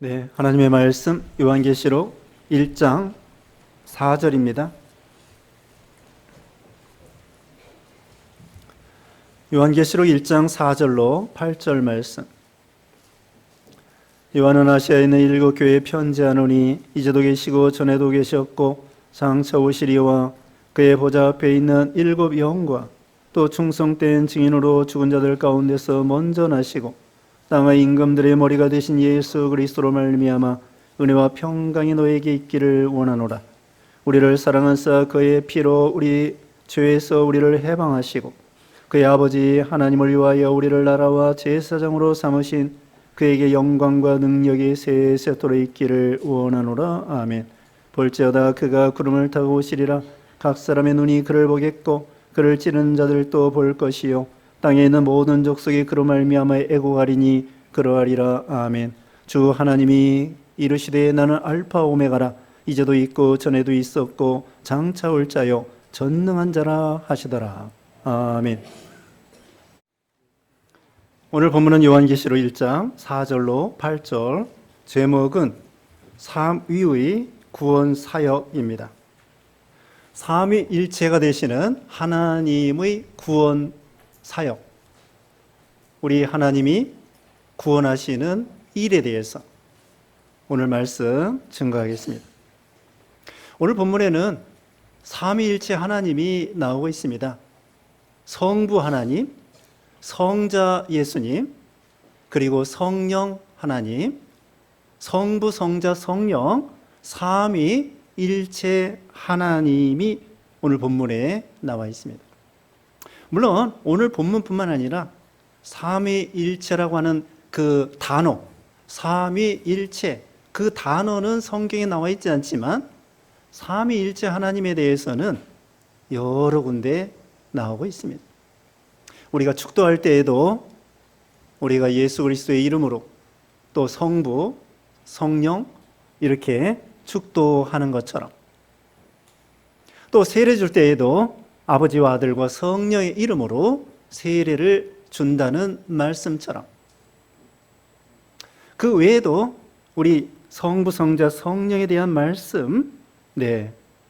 네, 하나님의 말씀 요한계시록 1장 4절입니다. 요한계시록 1장 4절로 8절 말씀. 요한은 아시아에 있는 7 교회에 편지하노니 이제도 계시고 전에도 계셨고 장차 오시리와 그의 보좌 앞에 있는 7 영과 또 충성된 증인으로 죽은 자들 가운데서 먼저 나시고 땅과 임금들의 머리가 되신 예수 그리스도로 말미암아 은혜와 평강이 너에게 있기를 원하노라. 우리를 사랑하사 그의 피로 우리 죄에서 우리를 해방하시고 그의 아버지 하나님을 위하여 우리를 나라와 제사장으로 삼으신 그에게 영광과 능력이 세세토록 있기를 원하노라. 아멘. 볼지어다 그가 구름을 타고 오시리라. 각 사람의 눈이 그를 보겠고 그를 찌르는 자들도 볼 것이요 땅에 있는 모든 족속이 그로 말미암아 애고하리니 그러하리라. 아멘. 주 하나님이 이르시되 나는 알파 오메가라. 이제도 있고 전에도 있었고 장차 올 자요 전능한 자라 하시더라. 아멘. 오늘 본문은 요한계시록 1장 4절로 8절, 제목은 삼위의 구원 사역입니다. 삼위일체가 되시는 하나님의 구원 사역, 우리 하나님이 구원하시는 일에 대해서 오늘 말씀 증거하겠습니다. 오늘 본문에는 삼위일체 하나님이 나오고 있습니다. 성부 하나님, 성자 예수님, 그리고 성령 하나님, 성부, 성자, 성령, 삼위일체 하나님이 오늘 본문에 나와 있습니다. 물론 오늘 본문뿐만 아니라 삼위일체라고 하는 그 단어, 삼위일체, 그 단어는 성경에 나와 있지 않지만 삼위일체 하나님에 대해서는 여러 군데 나오고 있습니다. 우리가 축도할 때에도 우리가 예수 그리스도의 이름으로 또 성부, 성령 이렇게 축도하는 것처럼, 또 세례 줄 때에도 아버지와 아들과 성령의 이름으로 세례를 준다는 말씀처럼, 그 외에도 우리 성부, 성자, 성령에 대한 말씀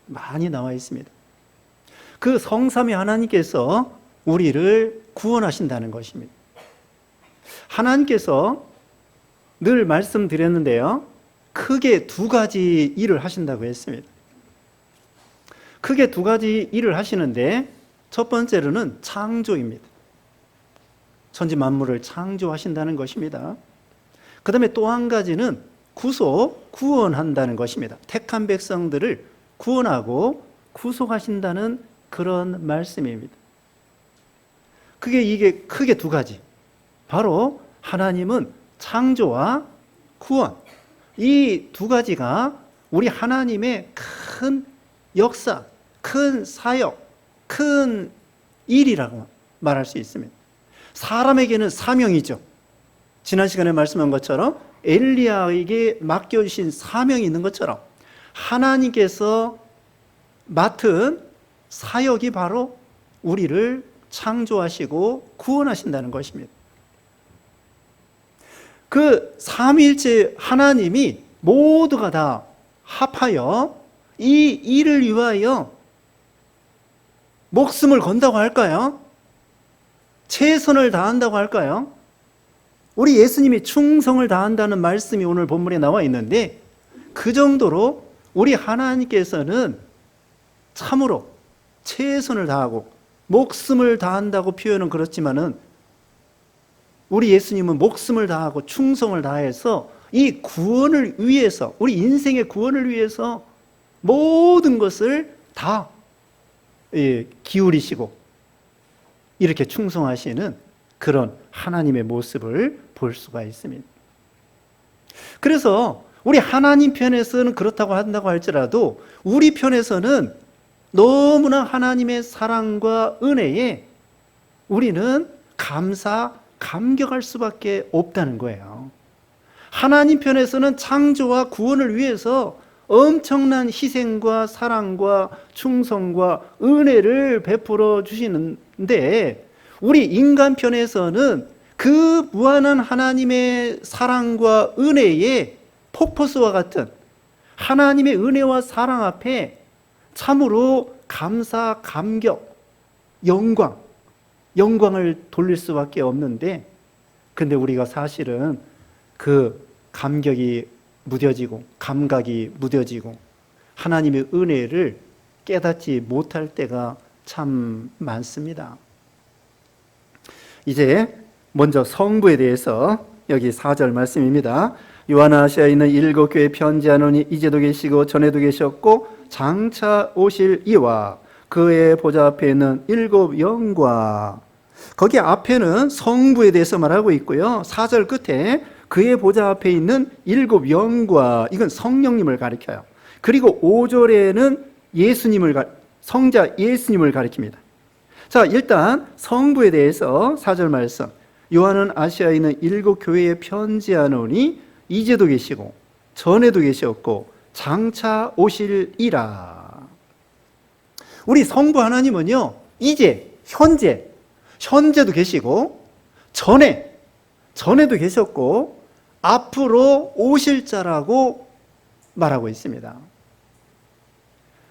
많이 나와 있습니다. 그 성삼위 하나님께서 우리를 구원하신다는 것입니다. 하나님께서 늘 말씀드렸는데요, 크게 두 가지 일을 하신다고 했습니다. 크게 두 가지 일을 하시는데 첫 번째로는 창조입니다. 천지 만물을 창조하신다는 것입니다. 그 다음에 또 한 가지는 구원한다는 것입니다. 택한 백성들을 구원하고 구속하신다는 그런 말씀입니다. 이게 크게 두 가지. 바로 하나님은 창조와 구원, 이 두 가지가 우리 하나님의 큰 역사, 큰 사역, 큰 일이라고 말할 수 있습니다. 사람에게는 사명이죠. 지난 시간에 말씀한 것처럼 엘리야에게 맡겨주신 사명이 있는 것처럼 하나님께서 맡은 사역이 바로 우리를 창조하시고 구원하신다는 것입니다. 그 삼위일체 하나님이 모두가 다 합하여 이 일을 위하여 목숨을 건다고 할까요? 최선을 다한다고 할까요? 우리 예수님이 충성을 다한다는 말씀이 오늘 본문에 나와 있는데, 그 정도로 우리 하나님께서는 참으로 최선을 다하고 목숨을 다한다고 표현은 그렇지만은 우리 예수님은 목숨을 다하고 충성을 다해서 이 구원을 위해서, 우리 인생의 구원을 위해서 모든 것을 다 기울이시고 이렇게 충성하시는 그런 하나님의 모습을 볼 수가 있습니다. 그래서 우리 하나님 편에서는 그렇다고 한다고 할지라도 우리 편에서는 너무나 하나님의 사랑과 은혜에 우리는 감격할 수밖에 없다는 거예요. 하나님 편에서는 창조와 구원을 위해서 엄청난 희생과 사랑과 충성과 은혜를 베풀어 주시는데, 우리 인간 편에서는 그 무한한 하나님의 사랑과 은혜에 폭포수와 같은 하나님의 은혜와 사랑 앞에 참으로 감사, 감격, 영광을 돌릴 수밖에 없는데, 근데 우리가 사실은 그 감격이 무뎌지고 감각이 무뎌지고 하나님의 은혜를 깨닫지 못할 때가 참 많습니다. 이제 먼저 성부에 대해서 여기 4절 말씀입니다. 요한아 아시아에 있는 7교회 편지하노니 이제도 계시고 전에도 계셨고 장차 오실 이와 그의 보좌 앞에 있는 7 영과, 거기 앞에는 성부에 대해서 말하고 있고요. 4절 끝에 그의 보좌 앞에 있는 7 영과, 이건 성령님을 가리켜요. 그리고 5절에는 성자 예수님을 가리킵니다. 자, 일단 성부에 대해서 4절 말씀. 요한은 아시아에 있는 7교회에 편지하노니 이제도 계시고 전에도 계셨고 장차 오실이라. 우리 성부 하나님은요, 이제 현재도 계시고 전에도 계셨고 앞으로 오실 자라고 말하고 있습니다.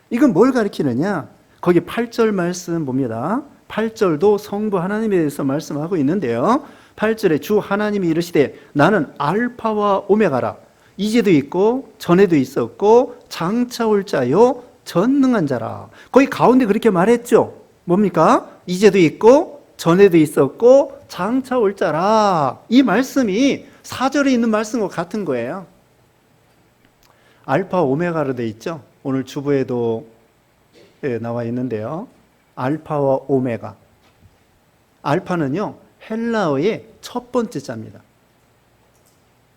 이건 뭘 가리키느냐? 거기 8절 말씀 봅니다. 8절도 성부 하나님에 대해서 말씀하고 있는데요. 8절에 주 하나님이 이르시되 나는 알파와 오메가라. 이제도 있고 전에도 있었고 장차 올 자요 전능한 자라. 거기 가운데 그렇게 말했죠. 뭡니까? 이제도 있고 전에도 있었고 장차 올 자라. 이 말씀이 4절에 있는 말씀과 같은 거예요. 알파 오메가로 돼 있죠. 오늘 주보에도 나와 있는데요. 알파와 오메가. 알파는요, 헬라어의 첫 번째 자입니다.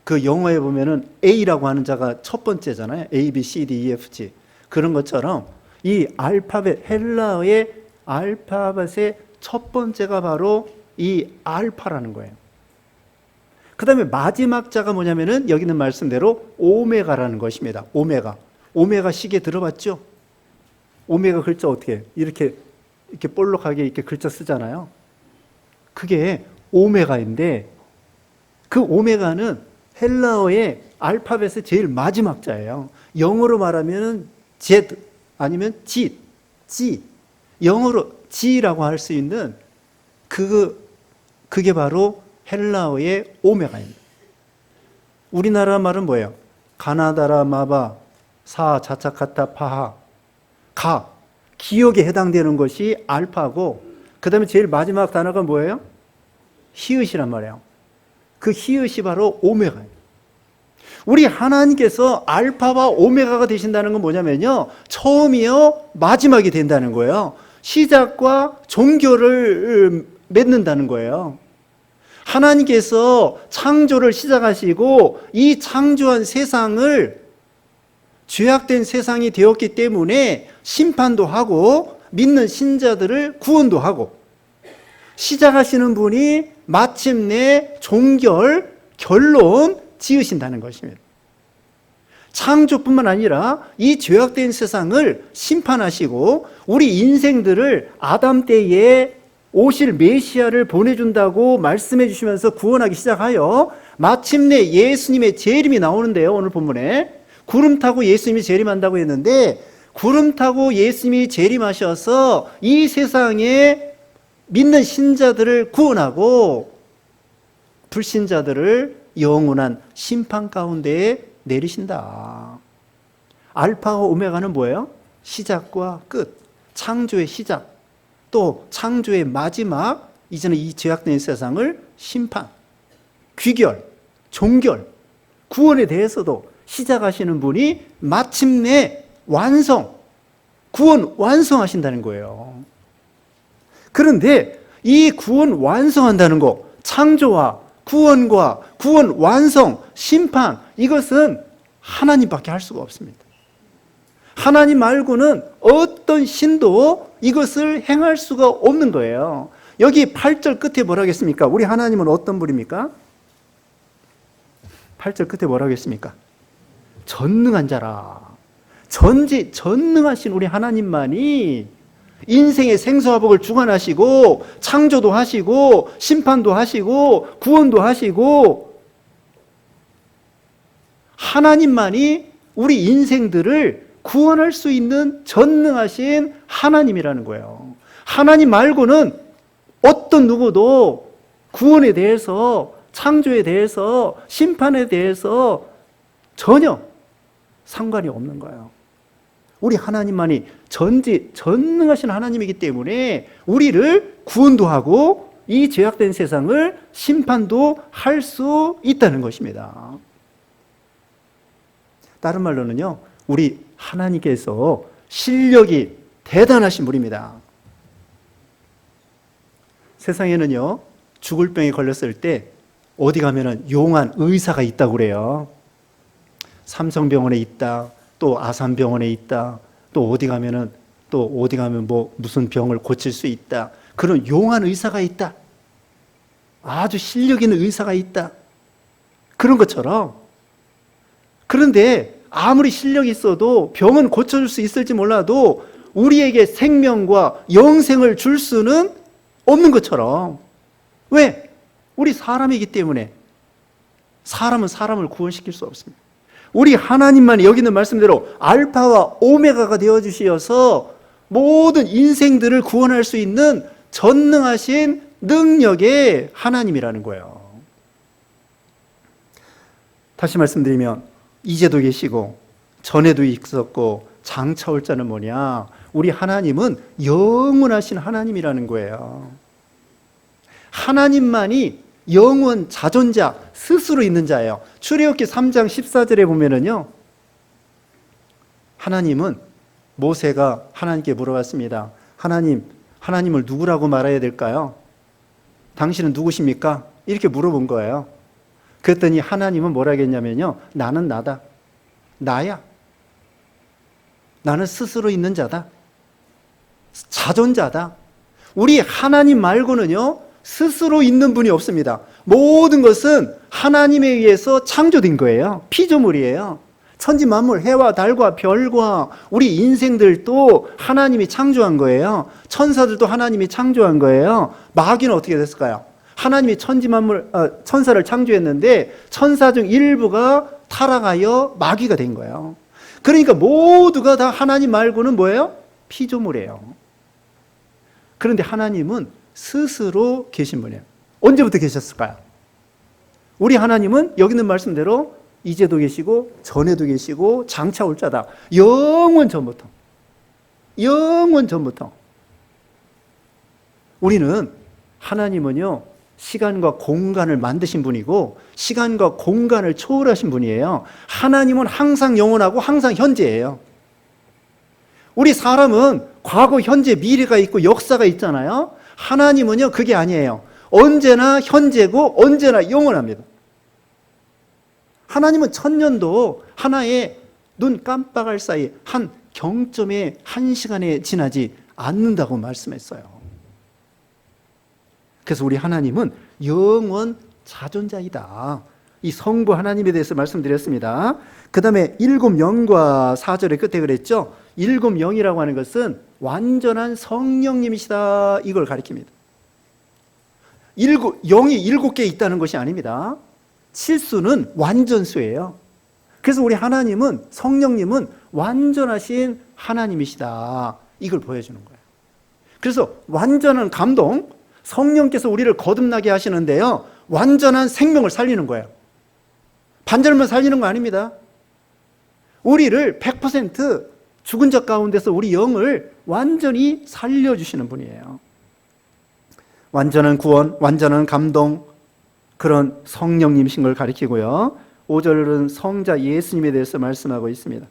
그 영어에 보면은 A라고 하는 자가 첫 번째잖아요. A, B, C, D, E, F, G. 그런 것처럼 이 알파벳, 헬라어의 알파벳의 첫 번째가 바로 이 알파라는 거예요. 그 다음에 마지막 자가 뭐냐면은 여기 있는 말씀대로 오메가라는 것입니다. 오메가 시계 들어봤죠? 오메가 글자 어떻게 이렇게 볼록하게 이렇게 글자 쓰잖아요. 그게 오메가인데, 그 오메가는 헬라어의 알파벳의 제일 마지막 자예요. 영어로 말하면은 Z 아니면 G. 영어로 G라고 할 수 있는 그게 바로 헬라어의 오메가입니다. 우리나라 말은 뭐예요? 가나다라 마바 사 자차카타 파하 가, 기억에 해당되는 것이 알파고, 그 다음에 제일 마지막 단어가 뭐예요? 히읗이란 말이에요. 그 히읗이 바로 오메가예요. 우리 하나님께서 알파와 오메가가 되신다는 건 뭐냐면요, 처음이요 마지막이 된다는 거예요. 시작과 종교를 맺는다는 거예요. 하나님께서 창조를 시작하시고 이 창조한 세상을, 죄악된 세상이 되었기 때문에 심판도 하고 믿는 신자들을 구원도 하고, 시작하시는 분이 마침내 결론 지으신다는 것입니다. 창조뿐만 아니라 이 죄악된 세상을 심판하시고 우리 인생들을 아담 때에 오실 메시아를 보내준다고 말씀해 주시면서 구원하기 시작하여 마침내 예수님의 재림이 나오는데요. 오늘 본문에 구름 타고 예수님이 재림한다고 했는데, 구름 타고 예수님이 재림하셔서 이 세상에 믿는 신자들을 구원하고 불신자들을 영원한 심판 가운데에 내리신다. 알파와 오메가는 뭐예요? 시작과 끝, 창조의 시작, 또 창조의 마지막, 이제는 이 죄악된 세상을 심판, 귀결, 종결, 구원에 대해서도 시작하시는 분이 마침내 구원 완성하신다는 거예요. 그런데 이 구원 완성한다는 거, 창조와 구원과 구원 완성, 심판, 이것은 하나님밖에 할 수가 없습니다. 하나님 말고는 어떤 신도 이것을 행할 수가 없는 거예요. 여기 8절 끝에 뭐라 하겠습니까? 우리 하나님은 어떤 분입니까? 8절 끝에 뭐라 하겠습니까? 전능한 자라. 전능하신 우리 하나님만이 인생의 생사화복을 주관하시고 창조도 하시고 심판도 하시고 구원도 하시고 하나님만이 우리 인생들을 구원할 수 있는 전능하신 하나님이라는 거예요. 하나님 말고는 어떤 누구도 구원에 대해서, 창조에 대해서, 심판에 대해서 전혀 상관이 없는 거예요. 우리 하나님만이 전능하신 하나님이기 때문에 우리를 구원도 하고 이 죄악된 세상을 심판도 할 수 있다는 것입니다. 다른 말로는요, 우리 하나님께서 실력이 대단하신 분입니다. 세상에는요, 죽을 병에 걸렸을 때 어디 가면은 용한 의사가 있다고 그래요. 삼성병원에 있다, 또 아산병원에 있다, 또 어디 가면 뭐 무슨 병을 고칠 수 있다. 그런 용한 의사가 있다. 아주 실력 있는 의사가 있다. 그런 것처럼. 그런데 아무리 실력이 있어도 병은 고쳐줄 수 있을지 몰라도 우리에게 생명과 영생을 줄 수는 없는 것처럼. 왜? 우리 사람이기 때문에. 사람은 사람을 구원시킬 수 없습니다. 우리 하나님만이 여기 있는 말씀대로 알파와 오메가가 되어주시어서 모든 인생들을 구원할 수 있는 전능하신 능력의 하나님이라는 거예요. 다시 말씀드리면 이제도 계시고 전에도 있었고 장차 올 자는 뭐냐? 우리 하나님은 영원하신 하나님이라는 거예요. 하나님만이 영원 자존자, 스스로 있는 자예요. 출애굽기 3장 14절에 보면은요, 하나님은 모세가 하나님께 물어봤습니다. 하나님을 누구라고 말해야 될까요? 당신은 누구십니까? 이렇게 물어본 거예요. 그랬더니 하나님은 뭐라 했냐면요, 나는 나다. 나야. 나는 스스로 있는 자다. 자존자다. 우리 하나님 말고는요, 스스로 있는 분이 없습니다. 모든 것은 하나님에 의해서 창조된 거예요. 피조물이에요. 천지 만물, 해와 달과 별과 우리 인생들도 하나님이 창조한 거예요. 천사들도 하나님이 창조한 거예요. 마귀는 어떻게 됐을까요? 하나님이 천사를 창조했는데 천사 중 일부가 타락하여 마귀가 된 거예요. 그러니까 모두가 다 하나님 말고는 뭐예요? 피조물이에요. 그런데 하나님은 스스로 계신 분이에요. 언제부터 계셨을까요? 우리 하나님은 여기 있는 말씀대로 이제도 계시고 전에도 계시고 장차 올 자다. 영원 전부터. 우리는 하나님은요, 시간과 공간을 만드신 분이고 시간과 공간을 초월하신 분이에요. 하나님은 항상 영원하고 항상 현재예요. 우리 사람은 과거, 현재, 미래가 있고 역사가 있잖아요. 하나님은요, 그게 아니에요. 언제나 현재고 언제나 영원합니다. 하나님은 천년도 하나의 눈 깜빡할 사이 한 경점의 한 시간에 지나지 않는다고 말씀했어요. 그래서 우리 하나님은 영원 자존자이다. 이 성부 하나님에 대해서 말씀드렸습니다. 그 다음에 7영과 4절의 끝에 그랬죠. 7영이라고 하는 것은 완전한 성령님이시다, 이걸 가리킵니다. 0이 7개 있다는 것이 아닙니다. 칠수는 완전수예요. 그래서 우리 하나님은, 성령님은 완전하신 하나님이시다, 이걸 보여주는 거예요. 그래서 완전한 감동, 성령께서 우리를 거듭나게 하시는데요, 완전한 생명을 살리는 거예요. 반절만 살리는 거 아닙니다. 우리를 100% 죽은 자 가운데서 우리 영을 완전히 살려주시는 분이에요. 완전한 구원, 완전한 감동, 그런 성령님이신 걸 가리키고요. 5절은 성자 예수님에 대해서 말씀하고 있습니다.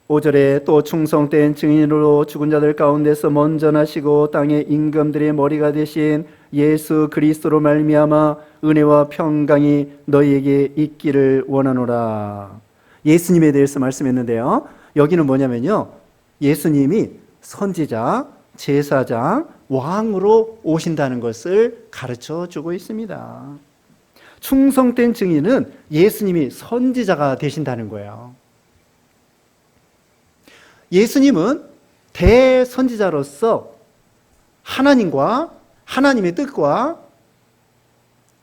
5절에 또 충성된 증인으로 죽은 자들 가운데서 먼저 나시고 땅의 임금들의 머리가 되신 예수 그리스도로 말미암아 은혜와 평강이 너희에게 있기를 원하노라. 예수님에 대해서 말씀했는데요, 여기는 뭐냐면요, 예수님이 선지자, 제사장, 왕으로 오신다는 것을 가르쳐 주고 있습니다. 충성된 증인은 예수님이 선지자가 되신다는 거예요. 예수님은 대선지자로서 하나님과 하나님의 뜻과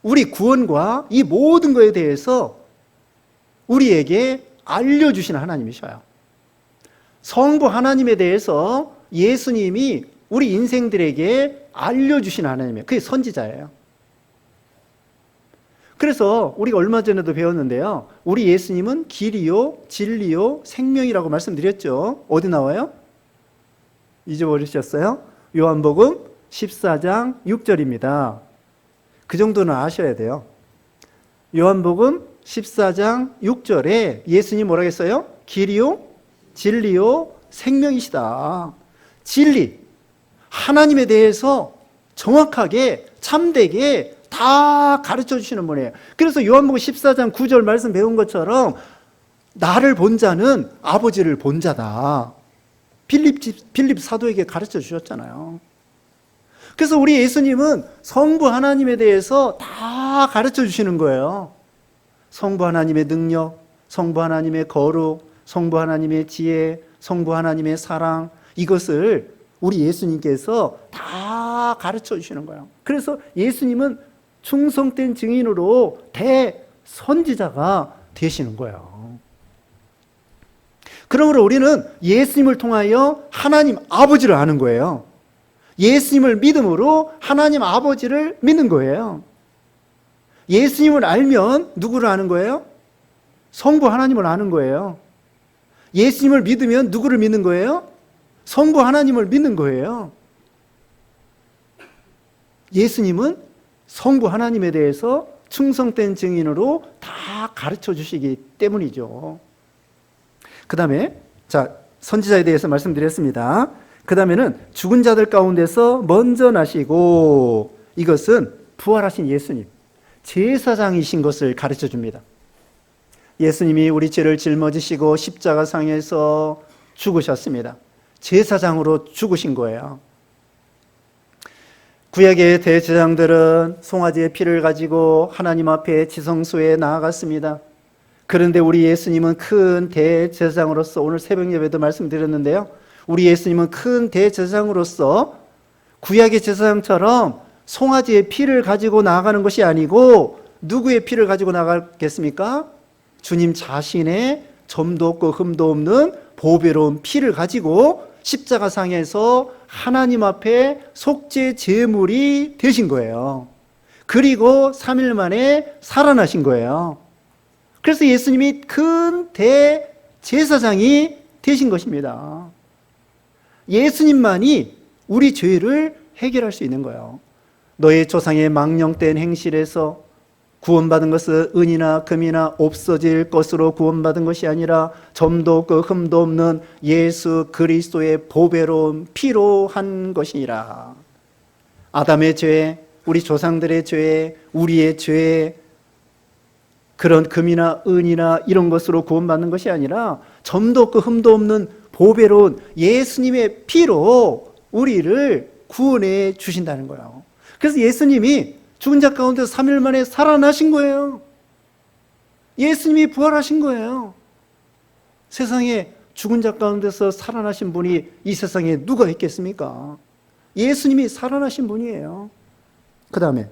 우리 구원과 이 모든 것에 대해서 우리에게 알려주시는 하나님이셔요. 성부 하나님에 대해서 예수님이 우리 인생들에게 알려주시는 하나님이에요. 그게 선지자예요. 그래서 우리가 얼마 전에도 배웠는데요. 우리 예수님은 길이요, 진리요, 생명이라고 말씀드렸죠. 어디 나와요? 잊어버리셨어요? 요한복음 14장 6절입니다. 그 정도는 아셔야 돼요. 요한복음 14장 6절에 예수님 뭐라고 했어요? 길이요, 진리요, 생명이시다. 진리, 하나님에 대해서 정확하게 참되게 다 가르쳐 주시는 분이에요. 그래서 요한복음 14장 9절 말씀 배운 것처럼 나를 본 자는 아버지를 본 자다. 빌립 사도에게 가르쳐 주셨잖아요. 그래서 우리 예수님은 성부 하나님에 대해서 다 가르쳐 주시는 거예요. 성부 하나님의 능력, 성부 하나님의 거룩, 성부 하나님의 지혜, 성부 하나님의 사랑, 이것을 우리 예수님께서 다 가르쳐 주시는 거예요. 그래서 예수님은 충성된 증인으로 대선지자가 되시는 거예요. 그러므로 우리는 예수님을 통하여 하나님 아버지를 아는 거예요. 예수님을 믿음으로 하나님 아버지를 믿는 거예요. 예수님을 알면 누구를 아는 거예요? 성부 하나님을 아는 거예요. 예수님을 믿으면 누구를 믿는 거예요? 성부 하나님을 믿는 거예요. 예수님은 성부 하나님에 대해서 충성된 증인으로 다 가르쳐 주시기 때문이죠. 그 다음에 선지자에 대해서 말씀드렸습니다. 그 다음에는 죽은 자들 가운데서 먼저 나시고, 이것은 부활하신 예수님, 제사장이신 것을 가르쳐 줍니다. 예수님이 우리 죄를 짊어지시고 십자가상에서 죽으셨습니다. 제사장으로 죽으신 거예요. 구약의 대제사장들은 송아지의 피를 가지고 하나님 앞에 지성소에 나아갔습니다. 그런데 우리 예수님은 큰 대제사장으로서, 오늘 새벽 예배도 말씀드렸는데요, 우리 예수님은 큰 대제사장으로서 구약의 제사장처럼 송아지의 피를 가지고 나아가는 것이 아니고 누구의 피를 가지고 나가겠습니까? 주님 자신의 점도 없고 흠도 없는 보배로운 피를 가지고 십자가상에서 하나님 앞에 속죄 제물이 되신 거예요. 그리고 3일 만에 살아나신 거예요. 그래서 예수님이 큰 대제사장이 되신 것입니다. 예수님만이 우리 죄를 해결할 수 있는 거예요. 너의 조상의 망령된 행실에서 구원받은 것은 은이나 금이나 없어질 것으로 구원받은 것이 아니라 점도 없고 흠도 없는 예수 그리스도의 보배로운 피로 한 것이니라. 아담의 죄, 우리 조상들의 죄, 우리의 죄, 그런 금이나 은이나 이런 것으로 구원받는 것이 아니라 점도 없고 흠도 없는 보배로운 예수님의 피로 우리를 구원해 주신다는 거예요. 그래서 예수님이 죽은 자 가운데서 3일 만에 살아나신 거예요. 예수님이 부활하신 거예요. 세상에 죽은 자 가운데서 살아나신 분이 이 세상에 누가 있겠습니까? 예수님이 살아나신 분이에요. 그 다음에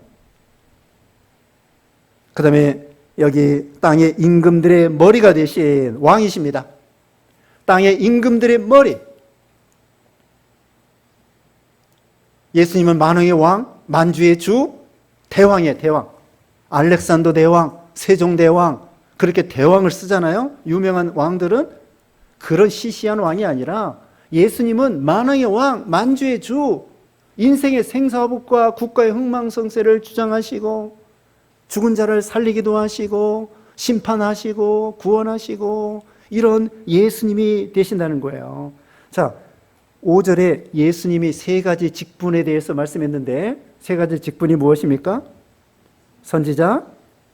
여기 땅의 임금들의 머리가 되신 왕이십니다. 땅의 임금들의 머리. 예수님은 만왕의 왕, 만주의 주, 대왕이에요. 대왕. 알렉산더 대왕, 세종 대왕, 그렇게 대왕을 쓰잖아요. 유명한 왕들은. 그런 시시한 왕이 아니라 예수님은 만왕의 왕, 만주의 주, 인생의 생사복과 국가의 흥망성쇠를 주장하시고 죽은 자를 살리기도 하시고 심판하시고 구원하시고 이런 예수님이 되신다는 거예요. 자, 5절에 예수님이 세 가지 직분에 대해서 말씀했는데, 세 가지 직분이 무엇입니까? 선지자,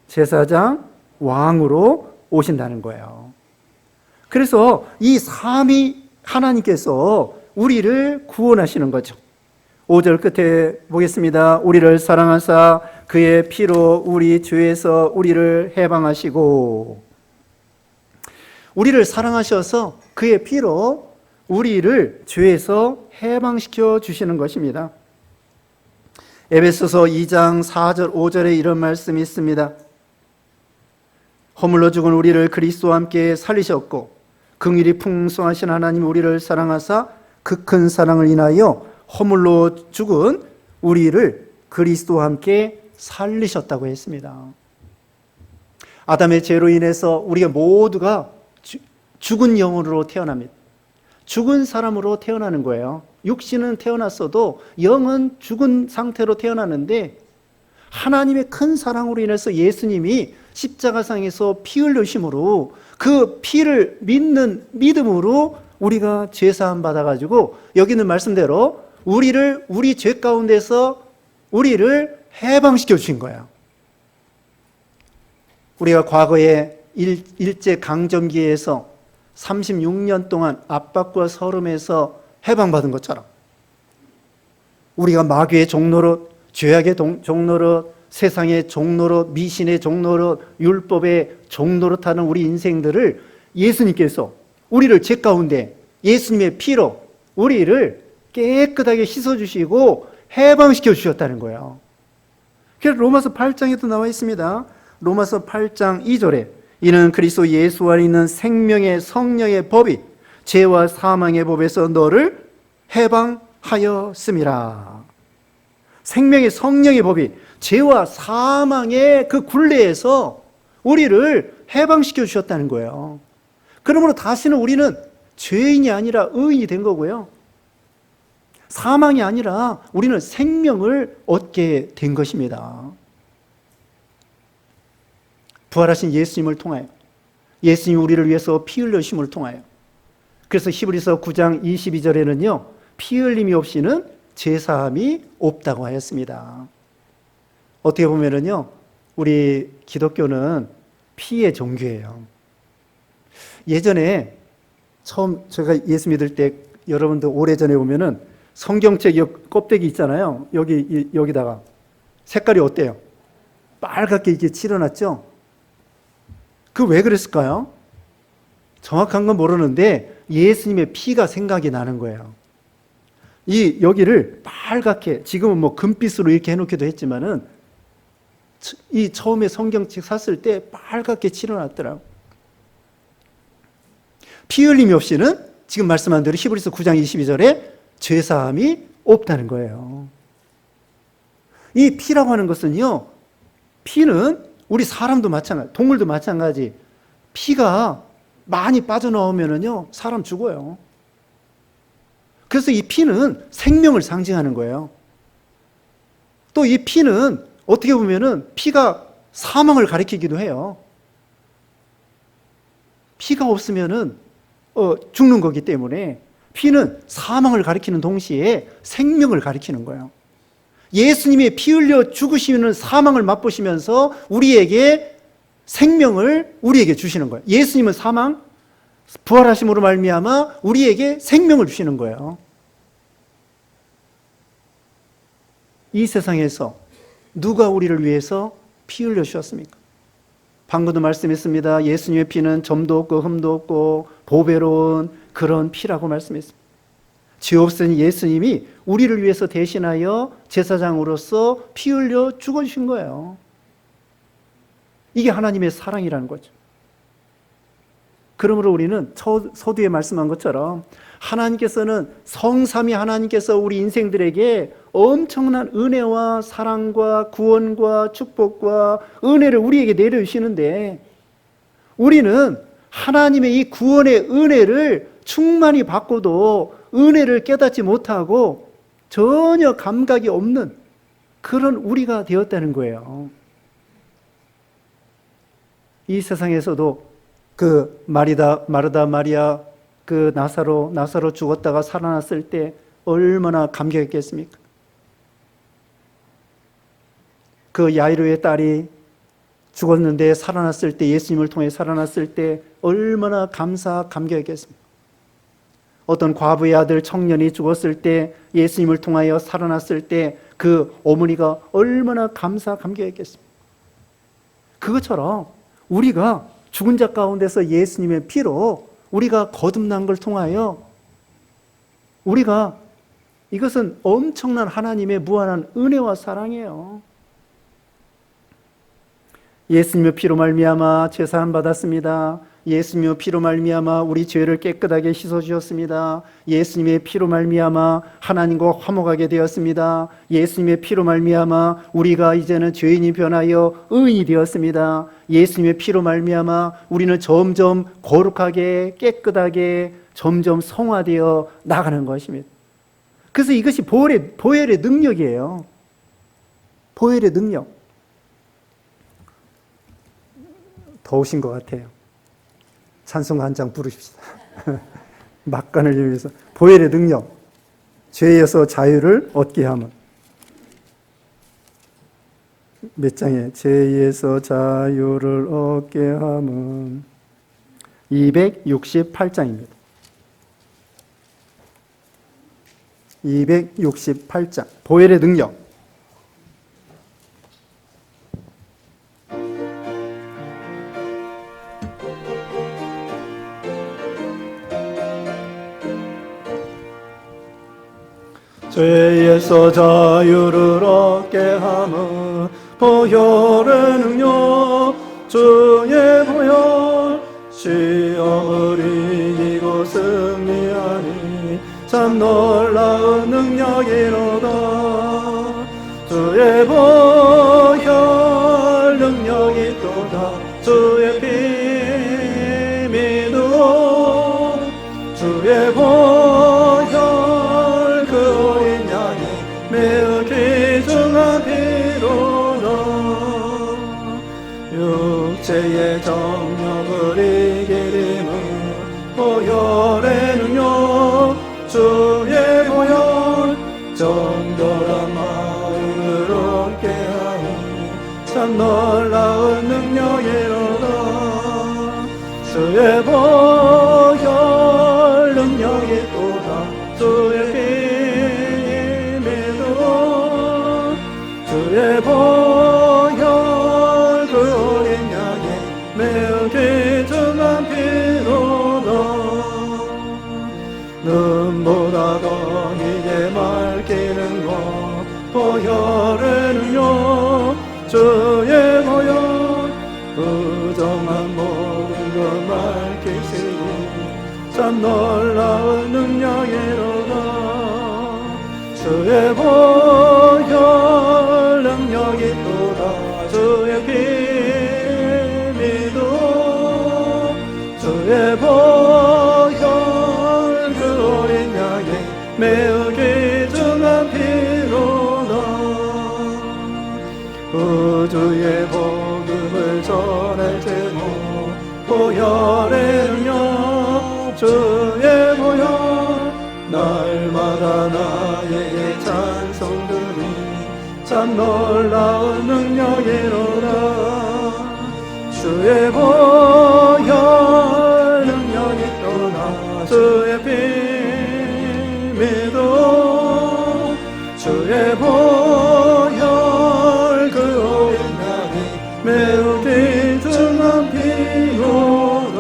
제사장, 왕으로 오신다는 거예요. 그래서 이 삼위 하나님께서 우리를 구원하시는 거죠. 5절 끝에 보겠습니다. 우리를 사랑하사 그의 피로 우리 죄에서 우리를 해방하시고, 우리를 사랑하셔서 그의 피로 우리를 죄에서 해방시켜 주시는 것입니다. 에베소서 2장 4절 5절에 이런 말씀이 있습니다. 허물로 죽은 우리를 그리스도와 함께 살리셨고 긍휼이 풍성하신 하나님 우리를 사랑하사 그 큰 사랑을 인하여 허물로 죽은 우리를 그리스도와 함께 살리셨다고 했습니다. 아담의 죄로 인해서 우리가 모두가 죽은 영혼으로 태어납니다. 죽은 사람으로 태어나는 거예요. 육신은 태어났어도 영은 죽은 상태로 태어나는데 하나님의 큰 사랑으로 인해서 예수님이 십자가상에서 피 흘리심으로 그 피를 믿는 믿음으로 우리가 죄사함 받아가지고 여기 있는 말씀대로 우리 죄 가운데서 우리를 해방시켜 주신 거예요. 우리가 과거에 일제 강점기에서 36년 동안 압박과 서름에서 해방받은 것처럼 우리가 마귀의 종노릇, 죄악의 종노릇, 세상의 종노릇, 미신의 종노릇, 율법의 종노릇하는 우리 인생들을 예수님께서 우리를 죄 가운데 예수님의 피로 우리를 깨끗하게 씻어주시고 해방시켜 주셨다는 거예요. 그래서 로마서 8장에도 나와 있습니다. 로마서 8장 2절에 이는 그리스도 예수 안에 있는 생명의 성령의 법이 죄와 사망의 법에서 너를 해방하였음이라. 생명의 성령의 법이 죄와 사망의 그 굴레에서 우리를 해방시켜 주셨다는 거예요. 그러므로 다시는 우리는 죄인이 아니라 의인이 된 거고요. 사망이 아니라 우리는 생명을 얻게 된 것입니다. 부활하신 예수님을 통하여, 예수님이 우리를 위해서 피 흘리심을 통하여. 그래서 히브리서 9장 22절에는요 피 흘림이 없이는 제사함이 없다고 하였습니다. 어떻게 보면은요 우리 기독교는 피의 종교예요. 예전에 처음 제가 예수 믿을 때 여러분들 오래전에 보면은 성경책 껍데기 있잖아요. 여기다가 색깔이 어때요? 빨갛게 이렇게 칠해놨죠? 그 왜 그랬을까요? 정확한 건 모르는데 예수님의 피가 생각이 나는 거예요. 여기를 빨갛게, 지금은 뭐 금빛으로 이렇게 해놓기도 했지만은 이 처음에 성경책 샀을 때 빨갛게 칠해놨더라고요. 피 흘림이 없이는 지금 말씀한 대로 히브리서 9장 22절에 죄사함이 없다는 거예요. 이 피라고 하는 것은요, 피는 우리 사람도 마찬가지, 동물도 마찬가지. 피가 많이 빠져나오면은요, 사람 죽어요. 그래서 이 피는 생명을 상징하는 거예요. 또 이 피는 어떻게 보면은 피가 사망을 가리키기도 해요. 피가 없으면은 죽는 거기 때문에 피는 사망을 가리키는 동시에 생명을 가리키는 거예요. 예수님이 피 흘려 죽으시는 사망을 맛보시면서 우리에게 생명을 우리에게 주시는 거예요. 예수님은 사망, 부활하심으로 말미암아 우리에게 생명을 주시는 거예요. 이 세상에서 누가 우리를 위해서 피 흘려 주셨습니까? 방금도 말씀했습니다. 예수님의 피는 점도 없고 흠도 없고 보배로운 그런 피라고 말씀했습니다. 죄 없으신 예수님이 우리를 위해서 대신하여 제사장으로서 피 흘려 죽어주신 거예요. 이게 하나님의 사랑이라는 거죠. 그러므로 우리는 서두에 말씀한 것처럼 하나님께서는 성삼위 하나님께서 우리 인생들에게 엄청난 은혜와 사랑과 구원과 축복과 은혜를 우리에게 내려주시는데 우리는 하나님의 이 구원의 은혜를 충만히 받고도 은혜를 깨닫지 못하고 전혀 감각이 없는 그런 우리가 되었다는 거예요. 이 세상에서도 그 마르다 마리아 그 나사로 죽었다가 살아났을 때 얼마나 감격했겠습니까? 그 야이로의 딸이 죽었는데 살아났을 때 예수님을 통해 살아났을 때 얼마나 감격했겠습니까? 어떤 과부의 아들 청년이 죽었을 때 예수님을 통하여 살아났을 때 그 어머니가 얼마나 감격했겠습니까? 그것처럼 우리가 죽은 자 가운데서 예수님의 피로 우리가 거듭난 걸 통하여 우리가 이것은 엄청난 하나님의 무한한 은혜와 사랑이에요. 예수님의 피로 말미암아 죄 사함 받았습니다. 예수님의 피로 말미암아 우리 죄를 깨끗하게 씻어 주셨습니다. 예수님의 피로 말미암아 하나님과 화목하게 되었습니다. 예수님의 피로 말미암아 우리가 이제는 죄인이 변하여 의인이 되었습니다. 예수님의 피로 말미암아 우리는 점점 거룩하게 깨끗하게 점점 성화되어 나가는 것입니다. 그래서 이것이 보혈의 능력이에요. 보혈의 능력. 더우신 것 같아요. 찬송 한 장 부르십시다. 막간을 위해서. 보혈의 능력. 죄에서 자유를 얻게 함은. 몇 장에 죄에서 자유를 얻게 함은 268장입니다. 268장. 보혈의 능력. 죄에서 자유를 얻게 함은 보혈의 능력, 주의 보혈, 시험을 이기고 승리하니 참 놀라운 능력이로다. 주의 보혈 능력이 또다. 주의 피 믿어. 주의 보혈 그 어린 양이 매우 귀중한 피로다. 육체의 정욕을 이기림은 보혈의 능력, 주의 보혈 정결한 마음을 얻게 하니 참 놀라운 능력이로다. 주의 보혈 능력이 또다. 주의 피 믿어. 주의 보혈 그 어린 양의 매우 귀중한 피로다. 눈보다 더 이제 맑기는 것 보혈의 능력, 주의 보혈 부정한 모든 것 맑히시고 참 놀라운 능력이로다. 주의 보혈 능력이 또다. 주의 피 믿어. 주의 보혈 그 어린 양의 매우 귀중한 피로다. 우주의 복음을 전할 제목 보혈의 능력, 주의 보혈 날마다 나에게 찬송 드리 참 놀라운 능력이로다. 주의 보혈 능력이 또나. 주의 피 믿어. 주의 보혈 그 어린 양이 매우 귀중한 피로다.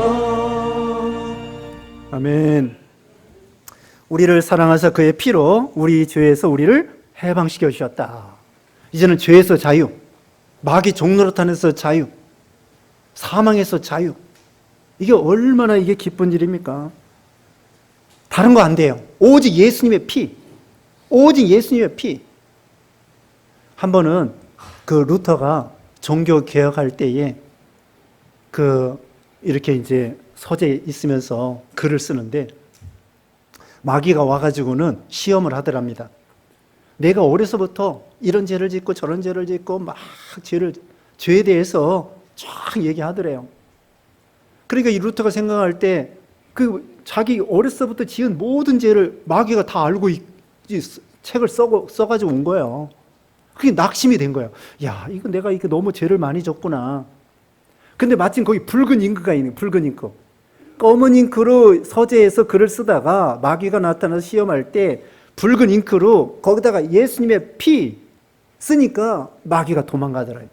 아멘. 우리를 사랑하사 그의 피로 우리 죄에서 우리를 해방시켜 주셨다. 이제는 죄에서 자유, 마귀 종노릇함에서 자유, 사망에서 자유. 이게 얼마나 이게 기쁜 일입니까? 다른 거 안 돼요. 오직 예수님의 피. 오직 예수님의 피. 한 번은 그 루터가 종교 개혁할 때에 이렇게 이제 서재에 있으면서 글을 쓰는데 마귀가 와가지고는 시험을 하더랍니다. 내가 어려서부터 이런 죄를 짓고 저런 죄를 짓고 막 죄에 대해서 쫙 얘기하더래요. 그러니까 이 루터가 생각할 때 자기 어려서부터 지은 모든 죄를 마귀가 다 알고 책을 써가지고 온 거예요. 그게 낙심이 된 거예요. 야, 내가 너무 죄를 많이 졌구나. 근데 마침 거기 붉은 잉크가 있는 붉은 잉크. 검은 잉크로 서재에서 글을 쓰다가 마귀가 나타나서 시험할 때 붉은 잉크로 거기다가 예수님의 피 쓰니까 마귀가 도망가더라고요.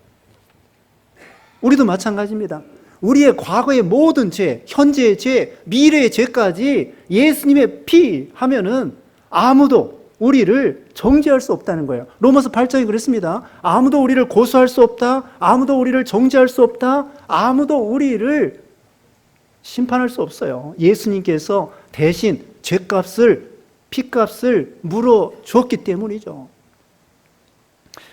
우리도 마찬가지입니다. 우리의 과거의 모든 죄, 현재의 죄, 미래의 죄까지 예수님의 피 하면은 아무도 우리를 정죄할 수 없다는 거예요. 로마서 8장이 그랬습니다. 아무도 우리를 고소할 수 없다. 아무도 우리를 정죄할 수 없다. 아무도 우리를 심판할 수 없어요. 예수님께서 대신 죄값을, 피값을 물어주었기 때문이죠.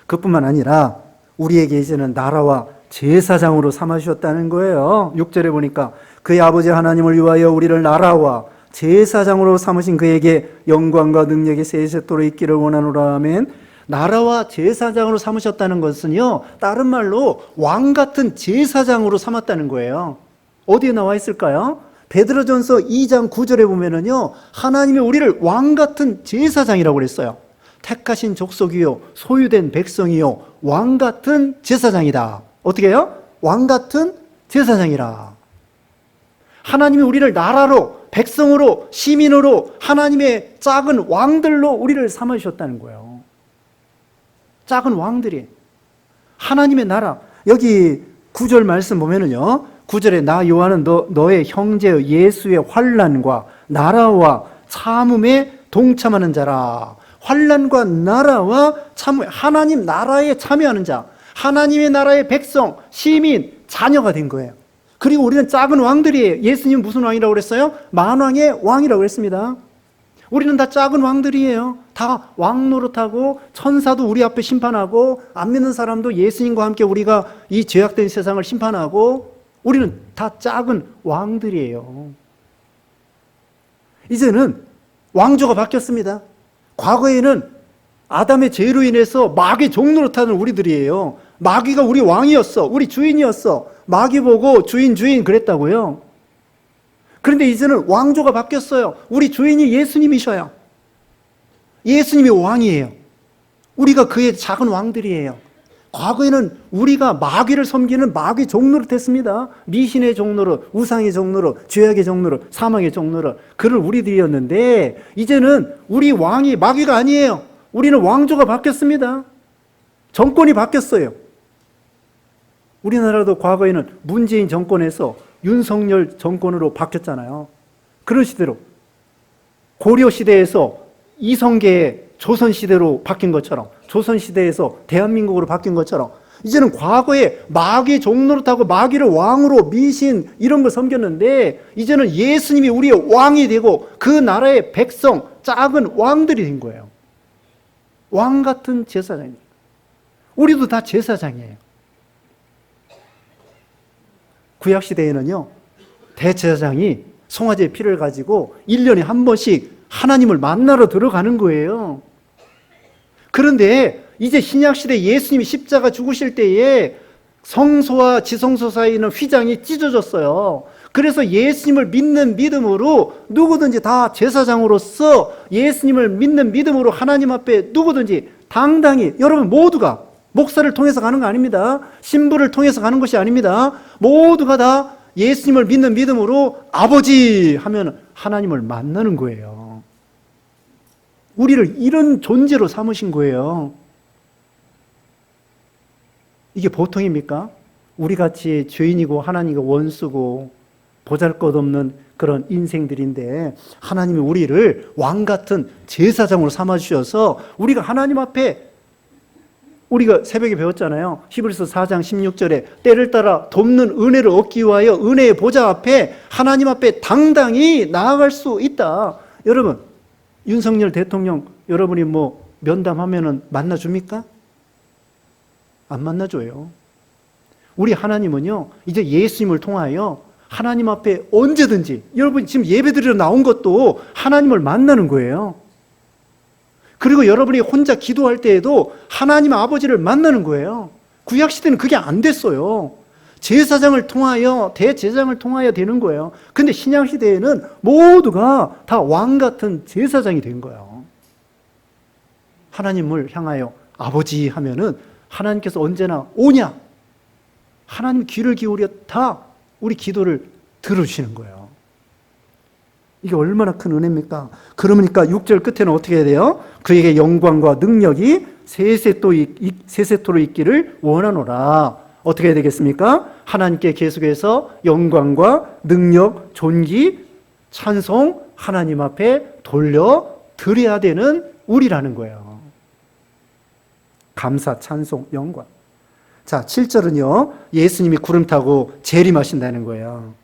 그뿐만 아니라 우리에게 이제는 나라와 제사장으로 삼아주셨다는 거예요. 6절에 보니까 그의 아버지 하나님을 위하여 우리를 나라와 제사장으로 삼으신 그에게 영광과 능력이 세세토록 있기를 원하노라. 아멘. 나라와 제사장으로 삼으셨다는 것은요, 다른 말로 왕 같은 제사장으로 삼았다는 거예요. 어디에 나와 있을까요? 베드로전서 2장 9절에 보면은요, 하나님이 우리를 왕 같은 제사장이라고 그랬어요. 택하신 족속이요, 소유된 백성이요, 왕 같은 제사장이다. 어떻게 해요? 왕 같은 제사장이라. 하나님이 우리를 나라로, 백성으로, 시민으로, 하나님의 작은 왕들로 우리를 삼으셨다는 거예요. 작은 왕들이. 하나님의 나라. 여기 9절 말씀 보면은요, 9절에 나 요한은 너의 형제 예수의 환난과 나라와 참음에 동참하는 자라. 환난과 나라와 참음, 하나님 나라에 참여하는 자, 하나님의 나라의 백성, 시민, 자녀가 된 거예요. 그리고 우리는 작은 왕들이에요. 예수님은 무슨 왕이라고 그랬어요? 만왕의 왕이라고 그랬습니다. 우리는 다 작은 왕들이에요. 다 왕 노릇하고 천사도 우리 앞에 심판하고 안 믿는 사람도 예수님과 함께 우리가 이 죄악된 세상을 심판하고 우리는 다 작은 왕들이에요. 이제는 왕조가 바뀌었습니다. 과거에는 아담의 죄로 인해서 마귀 종노릇하는 우리들이에요. 마귀가 우리 왕이었어. 우리 주인이었어. 마귀 보고 주인 그랬다고요. 그런데 이제는 왕조가 바뀌었어요. 우리 주인이 예수님이셔요. 예수님이 왕이에요. 우리가 그의 작은 왕들이에요. 과거에는 우리가 마귀를 섬기는 마귀 종노릇했습니다. 미신의 종노릇, 우상의 종노릇, 죄악의 종노릇, 사망의 종노릇, 그런 우리들이었는데 이제는 우리 왕이 마귀가 아니에요. 우리는 왕조가 바뀌었습니다. 정권이 바뀌었어요. 우리나라도 과거에는 문재인 정권에서 윤석열 정권으로 바뀌었잖아요. 그런 시대로 고려 시대에서 이성계의 조선시대로 바뀐 것처럼, 조선시대에서 대한민국으로 바뀐 것처럼 이제는 과거에 마귀 종노릇하고 마귀를 왕으로 미신 이런 걸 섬겼는데 이제는 예수님이 우리의 왕이 되고 그 나라의 백성, 작은 왕들이 된 거예요. 왕 같은 제사장입니다. 우리도 다 제사장이에요. 구약시대에는요, 대제사장이 송아지의 피를 가지고 1년에 한 번씩 하나님을 만나러 들어가는 거예요. 그런데 이제 신약시대 예수님이 십자가 죽으실 때에 성소와 지성소 사이는 휘장이 찢어졌어요. 그래서 예수님을 믿는 믿음으로 누구든지 다 제사장으로서 예수님을 믿는 믿음으로 하나님 앞에 누구든지 당당히, 여러분 모두가 목사를 통해서 가는 거 아닙니다. 신부를 통해서 가는 것이 아닙니다. 모두가 다 예수님을 믿는 믿음으로 아버지 하면 하나님을 만나는 거예요. 우리를 이런 존재로 삼으신 거예요. 이게 보통입니까? 우리같이 죄인이고 하나님과 원수고 보잘것없는 그런 인생들인데 하나님이 우리를 왕같은 제사장으로 삼아주셔서 우리가 하나님 앞에, 우리가 새벽에 배웠잖아요. 히브리서 4장 16절에 때를 따라 돕는 은혜를 얻기 위하여 은혜의 보좌 앞에 하나님 앞에 당당히 나아갈 수 있다. 여러분, 윤석열 대통령 여러분이 뭐 면담하면은 만나줍니까? 안 만나줘요. 우리 하나님은요, 이제 예수님을 통하여 하나님 앞에 언제든지, 여러분 지금 예배드리러 나온 것도 하나님을 만나는 거예요. 그리고 여러분이 혼자 기도할 때에도 하나님 아버지를 만나는 거예요. 구약시대는 그게 안 됐어요. 제사장을 통하여, 대제사장을 통하여 되는 거예요. 근데 신약시대에는 모두가 다 왕같은 제사장이 된 거예요. 하나님을 향하여 아버지 하면은 하나님께서 언제나 오냐? 하나님 귀를 기울여 다 우리 기도를 들어주시는 거예요. 이게 얼마나 큰 은혜입니까? 그러니까 6절 끝에는 어떻게 해야 돼요? 그에게 영광과 능력이 세세토록 있기를 원하노라. 어떻게 해야 되겠습니까? 하나님께 계속해서 영광과 능력, 존귀, 찬송 하나님 앞에 돌려 드려야 되는 우리라는 거예요. 감사, 찬송, 영광. 자, 7절은요. 예수님이 구름 타고 재림하신다는 거예요.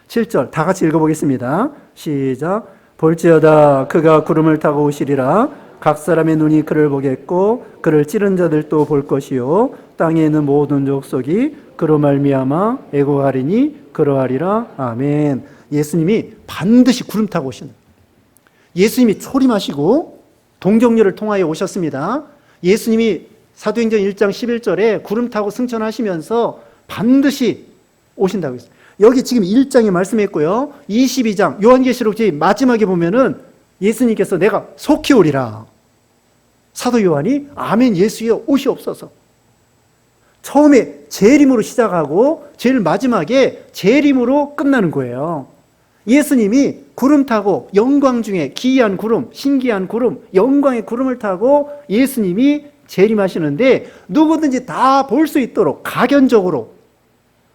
7절 다 같이 읽어보겠습니다. 시작. 볼지어다 그가 구름을 타고 오시리라. 각 사람의 눈이 그를 보겠고 그를 찌른 자들도 볼 것이요 땅에 있는 모든 족속이 그로 말미암아 애곡하리니 그러하리라. 아멘. 예수님이 반드시 구름 타고 오시는, 예수님이 초림하시고 동정녀를 통하여 오셨습니다. 예수님이 사도행전 1장 11절에 구름 타고 승천하시면서 반드시 오신다고 했어요. 여기 지금 1장에 말씀했고요. 22장 요한계시록 마지막에 보면은 예수님께서 내가 속히 오리라. 사도 요한이 아멘 예수여 오시옵소서. 처음에 재림으로 시작하고 제일 마지막에 재림으로 끝나는 거예요. 예수님이 구름 타고 영광 중에 기이한 구름, 신기한 구름, 영광의 구름을 타고 예수님이 재림하시는데 누구든지 다 볼 수 있도록 가견적으로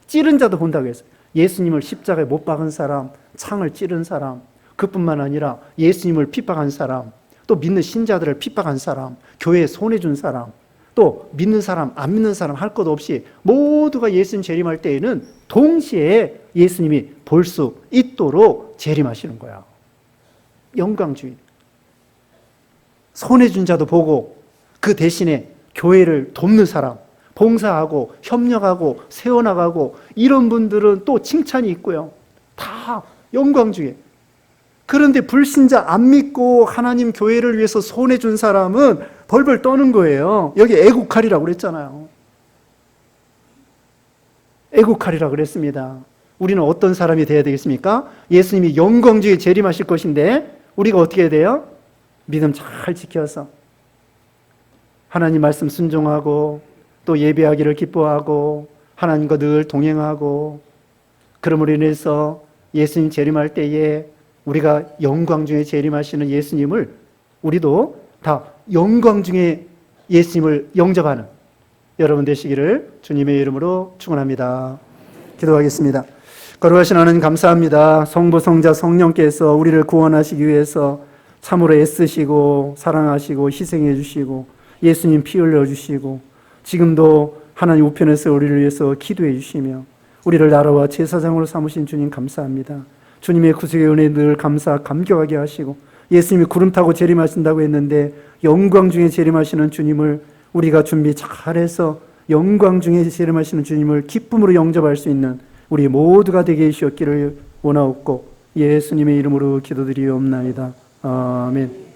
찌른 자도 본다고 했어요. 예수님을 십자가에 못 박은 사람, 창을 찌른 사람, 그뿐만 아니라 예수님을 핍박한 사람, 또 믿는 신자들을 핍박한 사람, 교회에 손해준 사람, 또 믿는 사람, 안 믿는 사람 할 것 없이 모두가 예수님 재림할 때에는 동시에 예수님이 볼 수 있도록 재림하시는 거야. 영광주의. 손해준 자도 보고 그 대신에 교회를 돕는 사람, 봉사하고 협력하고 세워나가고 이런 분들은 또 칭찬이 있고요. 다 영광주의. 그런데 불신자 안 믿고 하나님 교회를 위해서 손해준 사람은 벌벌 떠는 거예요. 여기 애국하리라고 그랬잖아요. 애국하리라고 그랬습니다. 우리는 어떤 사람이 돼야 되겠습니까? 예수님이 영광주에 재림하실 것인데 우리가 어떻게 해야 돼요? 믿음 잘 지켜서 하나님 말씀 순종하고 또 예배하기를 기뻐하고 하나님과 늘 동행하고, 그러므로 인해서 예수님 재림할 때에 우리가 영광 중에 재림하시는 예수님을 우리도 다 영광 중에 예수님을 영접하는 여러분 되시기를 주님의 이름으로 축원합니다. 기도하겠습니다. 거룩하신 하나님 감사합니다. 성부, 성자, 성령께서 우리를 구원하시기 위해서 참으로 애쓰시고 사랑하시고 희생해 주시고 예수님 피 흘려 주시고 지금도 하나님 우편에서 우리를 위해서 기도해 주시며 우리를 나라와 제사장으로 삼으신 주님 감사합니다. 주님의 구속의 은혜 늘 감격하게 하시고 예수님이 구름 타고 재림하신다고 했는데 영광 중에 재림하시는 주님을 우리가 준비 잘해서 영광 중에 재림하시는 주님을 기쁨으로 영접할 수 있는 우리 모두가 되게 해주셨기를 원하옵고 예수님의 이름으로 기도드리옵나이다. 아멘.